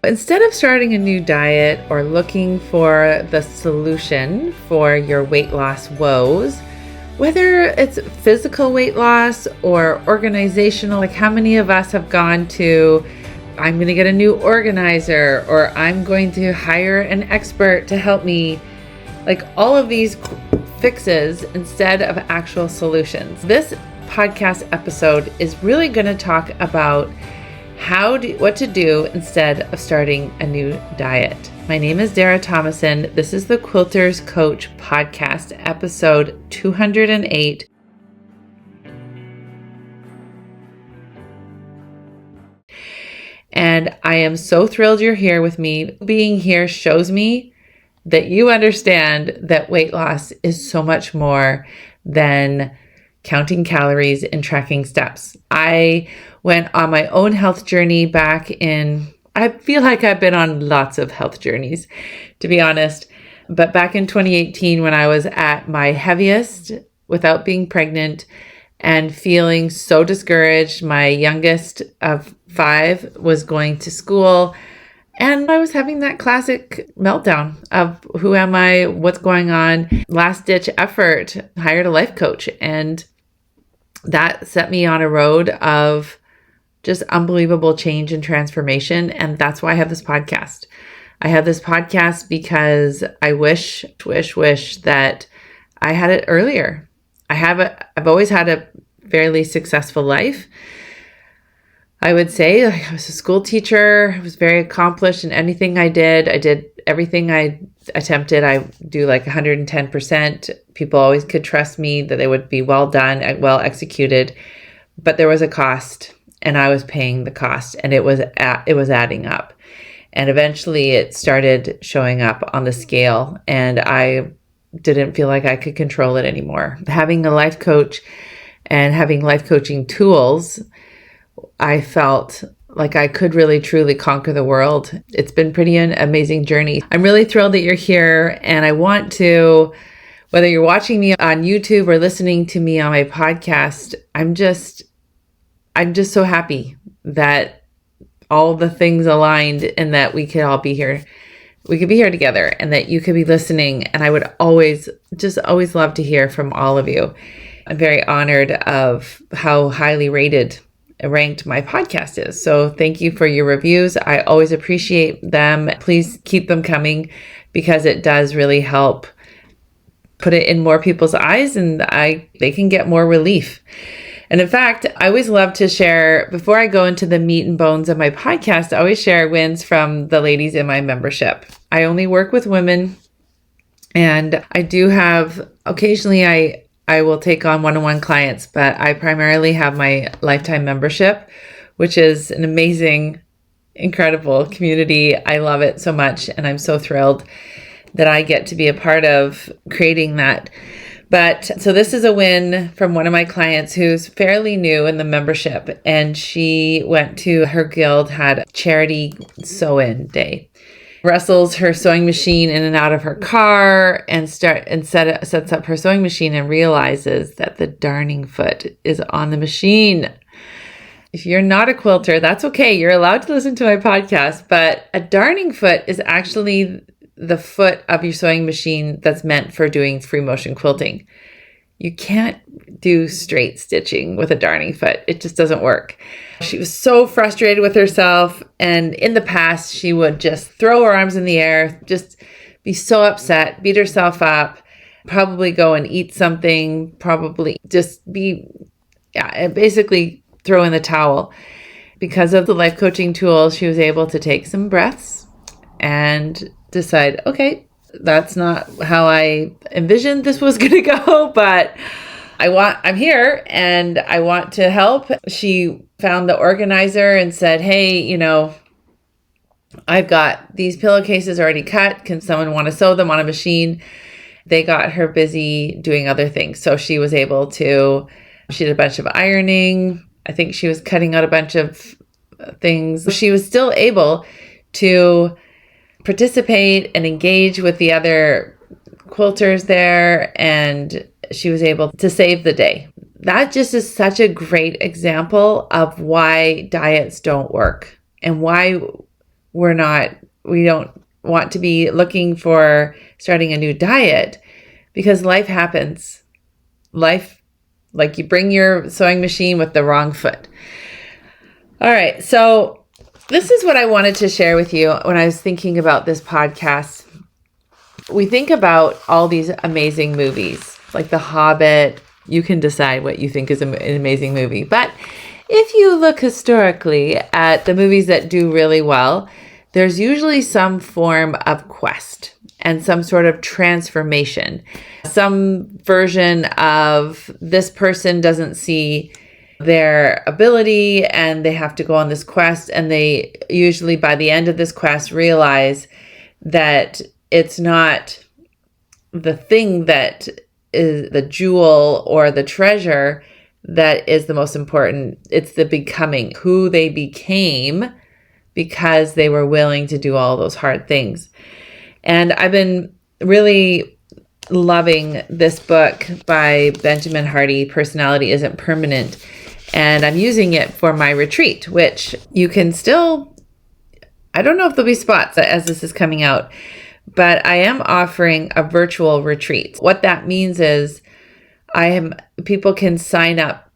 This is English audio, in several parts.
Instead of starting a new diet or looking for the solution for your weight loss woes, whether it's physical weight loss or organizational, like how many of us have gone to, I'm going to get a new organizer, or I'm going to hire an expert to help me, like all of these fixes instead of actual solutions. This podcast episode is really going to talk about what to do instead of starting a new diet. My name is Dara Thomason. This is the Quilters Coach Podcast, episode 208. And I am so thrilled you're here with me. Being here shows me that you understand that weight loss is so much more than counting calories and tracking steps. I went on my own health journey I feel like I've been on lots of health journeys, to be honest. But back in 2018, when I was at my heaviest without being pregnant and feeling so discouraged, my youngest of 5 was going to school, and I was having that classic meltdown of who am I, what's going on, last ditch effort, hired a life coach. And that set me on a road of just unbelievable change and transformation. And that's why I have this podcast. I have this podcast because I wish that I had it earlier. I've always had a fairly successful life. I would say I was a school teacher. I was very accomplished in anything I did. I did everything I attempted. I do like 110%. People always could trust me that they would be well done, well executed. But there was a cost, and I was paying the cost, and it was adding up. And eventually it started showing up on the scale, and I didn't feel like I could control it anymore. Having a life coach and having life coaching tools, I felt like I could really truly conquer the world. It's been pretty an amazing journey. I'm really thrilled that you're here, and I want to, whether you're watching me on YouTube or listening to me on my podcast, I'm just so happy that all the things aligned and that we could all be here. We could be here together, and that you could be listening. And I would always love to hear from all of you. I'm very honored of how highly ranked my podcast is. So thank you for your reviews. I always appreciate them. Please keep them coming, because it does really help put it in more people's eyes, and they can get more relief. And in fact, I always love to share, before I go into the meat and bones of my podcast, I always share wins from the ladies in my membership. I only work with women, and I do have, occasionally I will take on one-on-one clients, but I primarily have my lifetime membership, which is an amazing, incredible community. I love it so much, and I'm so thrilled that I get to be a part of creating that. But so this is a win from one of my clients who's fairly new in the membership, and she went to her guild, had a charity sew-in day. Wrestles her sewing machine in and out of her car and sets up her sewing machine and realizes that the darning foot is on the machine. If you're not a quilter, that's okay. You're allowed to listen to my podcast, but a darning foot is actually the foot of your sewing machine that's meant for doing free motion quilting. You can't do straight stitching with a darning foot. It just doesn't work. She was so frustrated with herself. And in the past, she would just throw her arms in the air, just be so upset, beat herself up, probably go and eat something, probably just basically throw in the towel. Because of the life coaching tools, she was able to take some breaths and decide, okay, that's not how I envisioned this was going to go, but I'm here and I want to help. She found the organizer and said, hey, I've got these pillowcases already cut. Can someone want to sew them on a machine? They got her busy doing other things. So she was able to, she did a bunch of ironing. I think she was cutting out a bunch of things. She was still able to participate and engage with the other quilters there, and she was able to save the day. That just is such a great example of why diets don't work and why we don't want to be looking for starting a new diet, because life happens. Life, like you bring your sewing machine with the wrong foot. All right. So this is what I wanted to share with you when I was thinking about this podcast. We think about all these amazing movies, like The Hobbit. You can decide what you think is an amazing movie. But if you look historically at the movies that do really well, there's usually some form of quest and some sort of transformation. Some version of this person doesn't see their ability and they have to go on this quest, and they usually by the end of this quest realize that it's not the thing that is the jewel or the treasure that is the most important. It's the becoming, who they became because they were willing to do all those hard things. And I've been really loving this book by Benjamin Hardy, Personality Isn't Permanent. And I'm using it for my retreat, which you can still, I don't know if there'll be spots as this is coming out, but I am offering a virtual retreat. What that means is people can sign up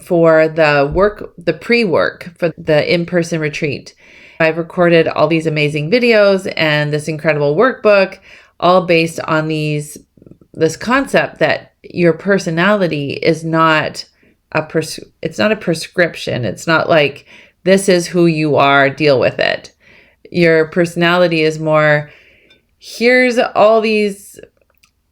for the pre-work for the in-person retreat. I've recorded all these amazing videos and this incredible workbook, all based on this concept that your personality is not it's not a prescription. It's not like this is who you are, deal with it. Your personality is more, here's all these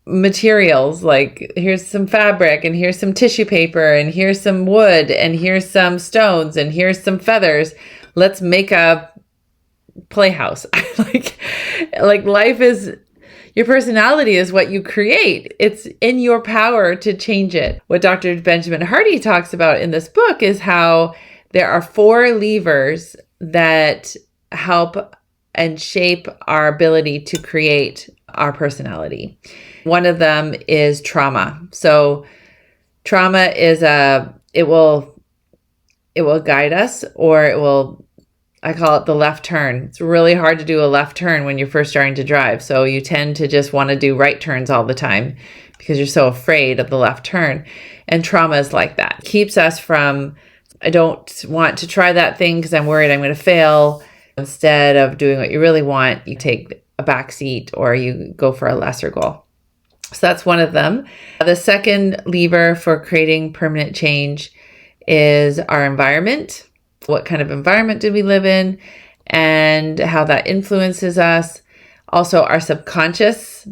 materials, like here's some fabric and here's some tissue paper and here's some wood and here's some stones and here's some feathers. Let's make a playhouse. like life is, your personality is what you create. It's in your power to change it. What Dr. Benjamin Hardy talks about in this book is how there are 4 levers that help and shape our ability to create our personality. One of them is trauma. So trauma is it will guide us, or I call it the left turn. It's really hard to do a left turn when you're first starting to drive. So you tend to just want to do right turns all the time because you're so afraid of the left turn. And trauma is like that. It keeps us from, I don't want to try that thing because I'm worried I'm going to fail. Instead of doing what you really want, you take a back seat or you go for a lesser goal. So that's one of them. The second lever for creating permanent change is our environment. What kind of environment did we live in and how that influences us. Also, our subconscious.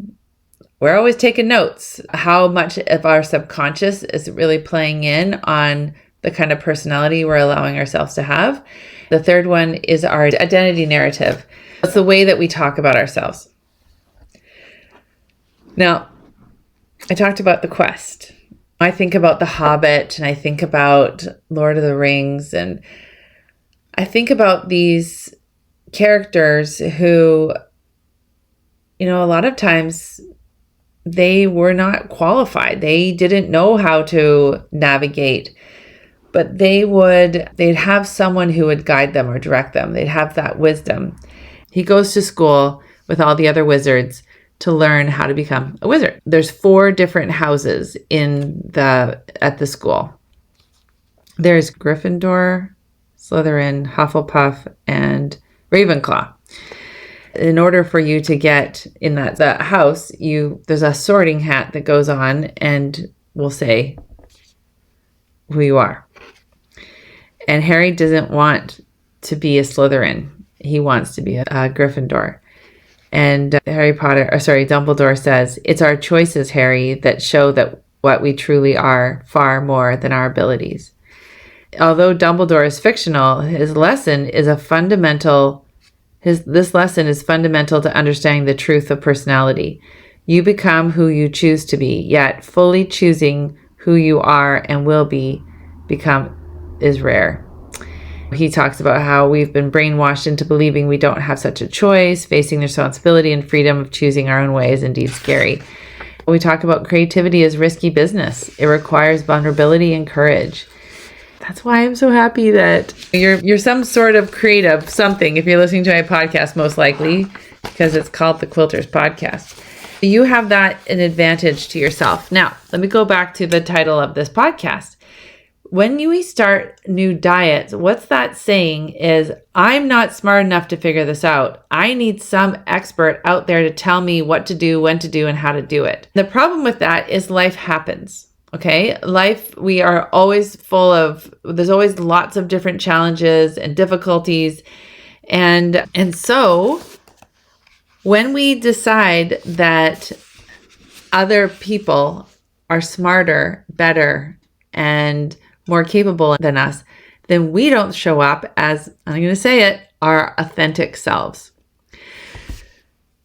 We're always taking notes. How much of our subconscious is really playing in on the kind of personality we're allowing ourselves to have. The third one is our identity narrative. It's the way that we talk about ourselves. Now, I talked about the quest. I think about The Hobbit and I think about Lord of the Rings, and I think about these characters who, a lot of times they were not qualified. They didn't know how to navigate, but they'd have someone who would guide them or direct them. They'd have that wisdom. He goes to school with all the other wizards to learn how to become a wizard. There's 4 different houses at the school. There's Gryffindor, Slytherin, Hufflepuff, and Ravenclaw. In order for you to get in that house, there's a sorting hat that goes on and will say who you are. And Harry doesn't want to be a Slytherin. He wants to be a Gryffindor. And Dumbledore says, "It's our choices, Harry, that show that what we truly are far more than our abilities." Although Dumbledore is fictional, his lesson is fundamental to understanding the truth of personality. You become who you choose to be, yet fully choosing who you are and will become is rare. He talks about how we've been brainwashed into believing we don't have such a choice. Facing the responsibility and freedom of choosing our own way is indeed scary. We talk about creativity as risky business. It requires vulnerability and courage. That's why I'm so happy that you're some sort of creative something. If you're listening to my podcast, most likely, because it's called the Quilters Podcast. You have that an advantage to yourself. Now, let me go back to the title of this podcast. When we start new diets, what's that saying is, I'm not smart enough to figure this out. I need some expert out there to tell me what to do, when to do, and how to do it. The problem with that is life happens. Okay. Life, we are always there's always lots of different challenges and difficulties. And so when we decide that other people are smarter, better, and more capable than us, then we don't show up as, I'm going to say it, our authentic selves.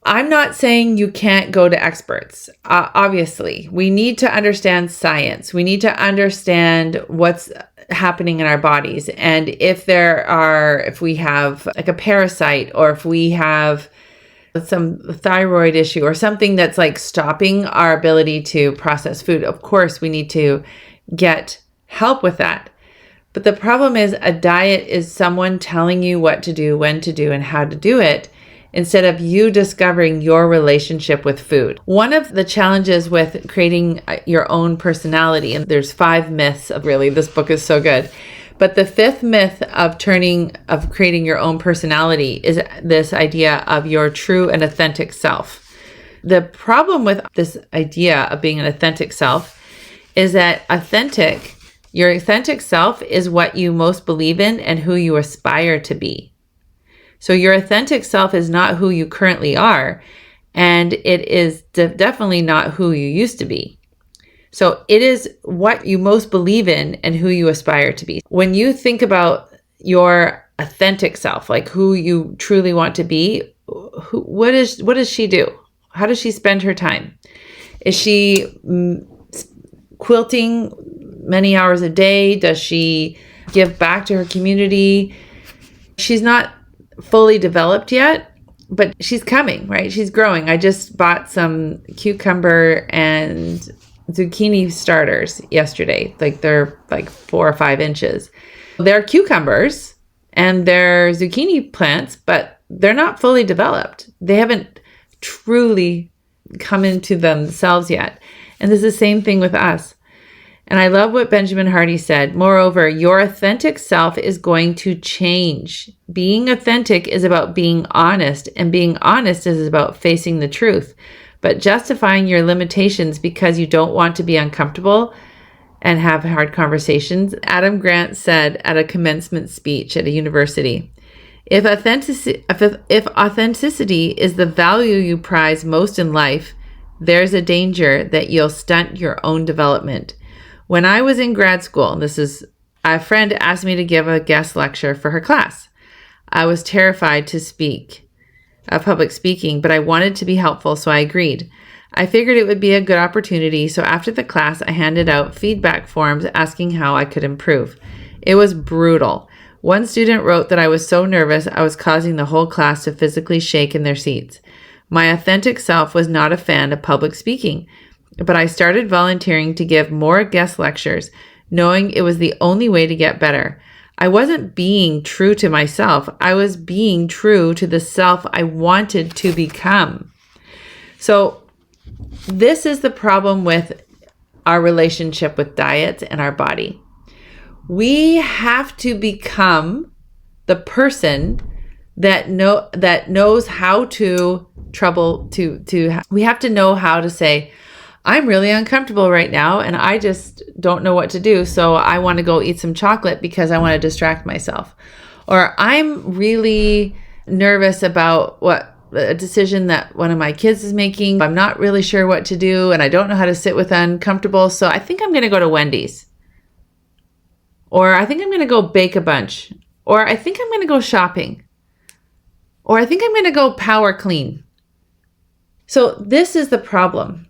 I'm not saying you can't go to experts. Obviously, we need to understand science. We need to understand what's happening in our bodies. And if we have like a parasite, or if we have some thyroid issue or something that's like stopping our ability to process food, of course, we need to get help with that. But the problem is, a diet is someone telling you what to do, when to do, and how to do it, instead of you discovering your relationship with food. One of the challenges with creating your own personality, and there's 5 myths of, really, this book is so good. But the 5th myth of creating your own personality is this idea of your true and authentic self. The problem with this idea of being an authentic self is that your authentic self is what you most believe in and who you aspire to be. So your authentic self is not who you currently are, and it is definitely not who you used to be. So it is what you most believe in and who you aspire to be. When you think about your authentic self, like who you truly want to be, what does she do? How does she spend her time? Is she quilting many hours a day? Does she give back to her community? She's not fully developed yet, but she's coming, right? She's growing. I just bought some cucumber and zucchini starters yesterday. Like, they're like 4 or 5 inches. They're cucumbers and they're zucchini plants, but they're not fully developed. They haven't truly come into themselves yet. And this is the same thing with us. And I love what Benjamin Hardy said. Moreover, your authentic self is going to change. Being authentic is about being honest, and being honest is about facing the truth. But justifying your limitations because you don't want to be uncomfortable and have hard conversations. Adam Grant said at a commencement speech at a university, if authenticity is the value you prize most in life, there's a danger that you'll stunt your own development. When I was in grad school, a friend asked me to give a guest lecture for her class. I was terrified of public speaking, but I wanted to be helpful, so I agreed. I figured it would be a good opportunity, so after the class, I handed out feedback forms asking how I could improve. It was brutal. One student wrote that I was so nervous I was causing the whole class to physically shake in their seats. My authentic self was not a fan of public speaking, but I started volunteering to give more guest lectures, knowing it was the only way to get better. I wasn't being true to myself. I was being true to the self I wanted to become. So this is the problem with our relationship with diets and our body. We have to become the person that knows how to we have to know how to say, I'm really uncomfortable right now and I just don't know what to do. So I want to go eat some chocolate because I want to distract myself. Or I'm really nervous about a decision that one of my kids is making. I'm not really sure what to do and I don't know how to sit with uncomfortable. So I think I'm going to go to Wendy's. Or I think I'm going to go bake a bunch. Or I think I'm going to go shopping. Or I think I'm going to go power clean. So this is the problem.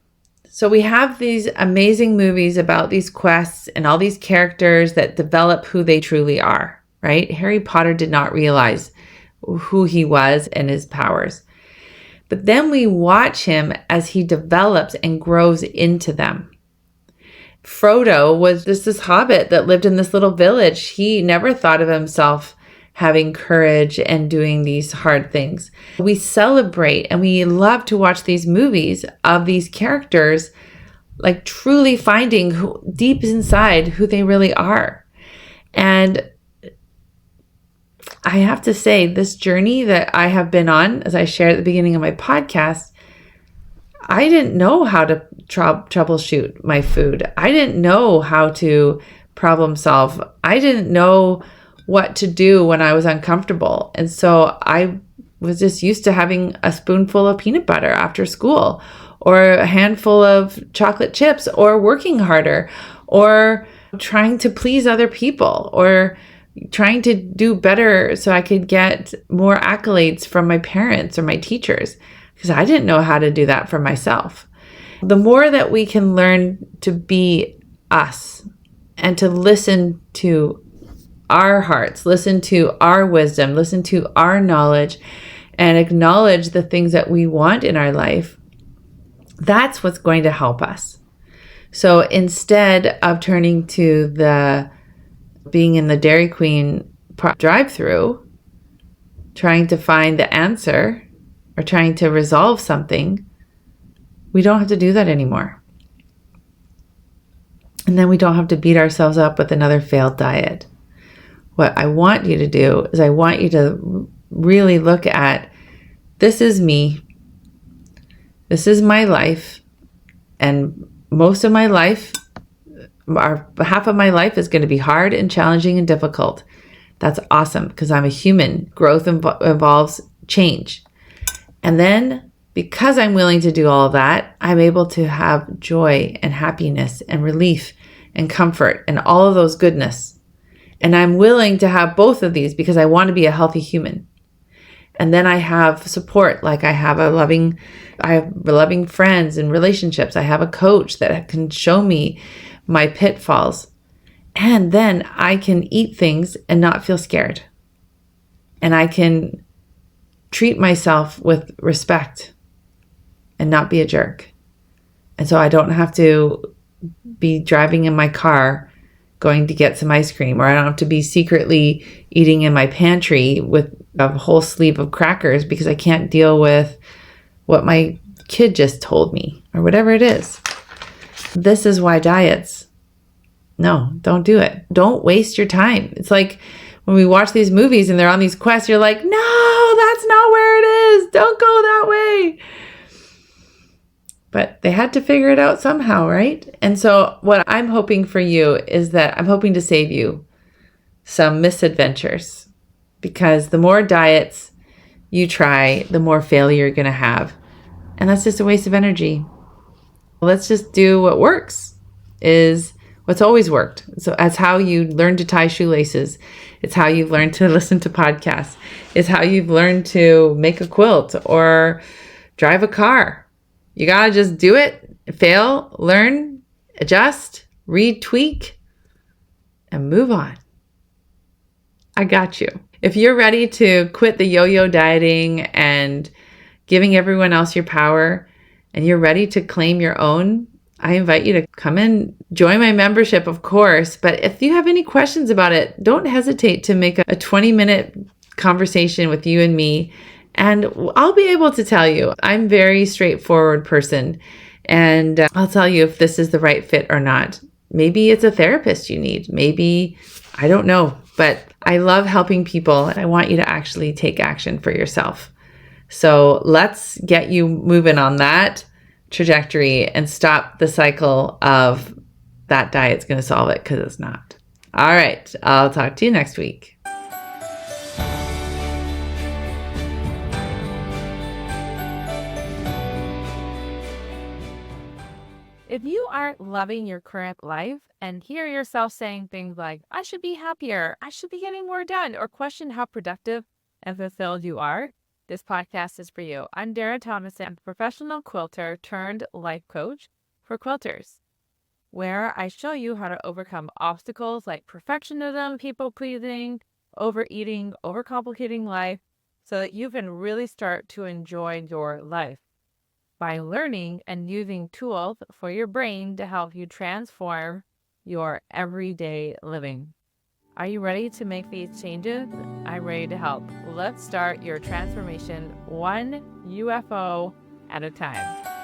So we have these amazing movies about these quests and all these characters that develop who they truly are, right? Harry Potter did not realize who he was and his powers. But then we watch him as he develops and grows into them. Frodo was just this hobbit that lived in this little village. He never thought of himself having courage and doing these hard things. We celebrate and we love to watch these movies of these characters, like truly finding deep inside who they really are. And I have to say, this journey that I have been on, as I shared at the beginning of my podcast, I didn't know how to troubleshoot my food. I didn't know how to problem solve. I didn't know what to do when I was uncomfortable. And so I was just used to having a spoonful of peanut butter after school, or a handful of chocolate chips, or working harder, or trying to please other people, or trying to do better so I could get more accolades from my parents or my teachers, because I didn't know how to do that for myself. The more that we can learn to be us and to listen to our hearts, listen to our wisdom, listen to our knowledge, and acknowledge the things that we want in our life, that's what's going to help us. So instead of turning to being in the Dairy Queen drive-through, trying to find the answer or trying to resolve something, we don't have to do that anymore. And then we don't have to beat ourselves up with another failed diet. What I want you to do is I want you to really look at, this is me. This is my life. And most of my life, half of my life is going to be hard and challenging and difficult. That's awesome, because I'm a human. Growth involves change. And then because I'm willing to do all of that, I'm able to have joy and happiness and relief and comfort and all of those goodness. And I'm willing to have both of these because I want to be a healthy human. And then I have support, like I have loving friends and relationships. I have a coach that can show me my pitfalls. And then I can eat things and not feel scared. And I can treat myself with respect and not be a jerk. And so I don't have to be driving in my car going to get some ice cream, or I don't have to be secretly eating in my pantry with a whole sleeve of crackers because I can't deal with what my kid just told me, or whatever it is. This is why diets. No, don't do it. Don't waste your time. It's like when we watch these movies and they're on these quests, you're like, no, that's not where it is. Don't go that way. But they had to figure it out somehow, right? And so what I'm hoping for you is that I'm hoping to save you some misadventures, because the more diets you try, the more failure you're going to have. And that's just a waste of energy. Let's just do what works, is what's always worked. So that's how you learn to tie shoelaces. It's how you've learned to listen to podcasts. It's how you've learned to make a quilt or drive a car. You got to just do it, fail, learn, adjust, retweak, and move on. I got you. If you're ready to quit the yo-yo dieting and giving everyone else your power, and you're ready to claim your own, I invite you to come and join my membership, of course. But if you have any questions about it, don't hesitate to make a 20-minute conversation with you and me. And I'll be able to tell you. I'm a very straightforward person. And I'll tell you if this is the right fit or not. Maybe it's a therapist you need. Maybe, I don't know. But I love helping people. And I want you to actually take action for yourself. So let's get you moving on that trajectory and stop the cycle of that diet's going to solve it, because it's not. All right. I'll talk to you next week. If you aren't loving your current life and hear yourself saying things like, I should be happier, I should be getting more done, or question how productive and fulfilled you are, this podcast is for you. I'm Dara Thomason, professional quilter turned life coach for quilters, where I show you how to overcome obstacles like perfectionism, people pleasing, overeating, overcomplicating life, so that you can really start to enjoy your life. by learning and using tools for your brain to help you transform your everyday living. Are you ready to make these changes? I'm ready to help. Let's start your transformation one UFO at a time.